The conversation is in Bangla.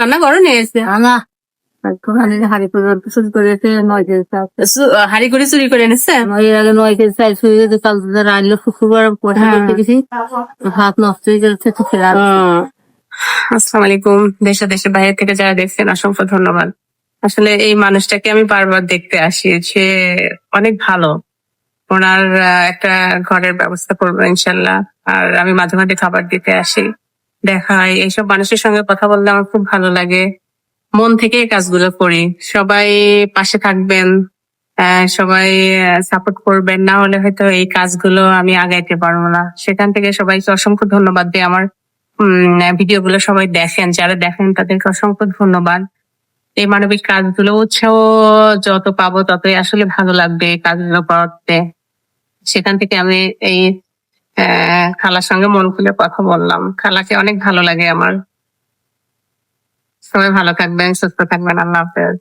রান্না করো নিয়ে এসে না হাড়ি পর্যন্ত চুরি করেছে 9 কেজি চাল। হাড়ি করে চুরি করে এনেছে। এর আগে 9 কেজি চাল চুরি হয়েছে, কাল রান্না শুক্রবার পয়সা করতে গেছি, ভাত নষ্ট হয়ে গেছে তো ফেরা। আসসালামু আলাইকুম। দেশে দেশে বাইরে থেকে যারা দেখছেন অসংখ্য ধন্যবাদ। আসলে এই মানুষটাকে আমি বারবার দেখতে আসি, সে অনেক ভালো। ওনার একটা ঘরের ব্যবস্থা করবো ইনশাল্লাহ। আর আমি মাঝে মাঝে খাবার দিতে আসি, দেখা হয়। এইসব মানুষের সঙ্গে কথা বললে আমার খুব ভালো লাগে, মন থেকে এই কাজগুলো করি। সবাই পাশে থাকবেন, সবাই সাপোর্ট করবেন, না হলে হয়তো এই কাজগুলো আমি আগাইতে পারবো না। সেখান থেকে সবাইকে অসংখ্য ধন্যবাদ দিয়ে আমার ভিডিওগুলো সবাই দেখেন, যারা দেখেন তাদেরকে অসংখ্য ধন্যবাদ। এই মানবিক কাজগুলো উৎসাহ যত পাবো ততই আসলে ভালো লাগবে এই কাজগুলো করতে। সেখান থেকে আমি এই খালার সঙ্গে মন খুলে কথা বললাম। খালাকে অনেক ভালো লাগে আমার। সবাই ভালো থাকবেন, সুস্থ থাকবেন। আল্লাহ হাফেজ।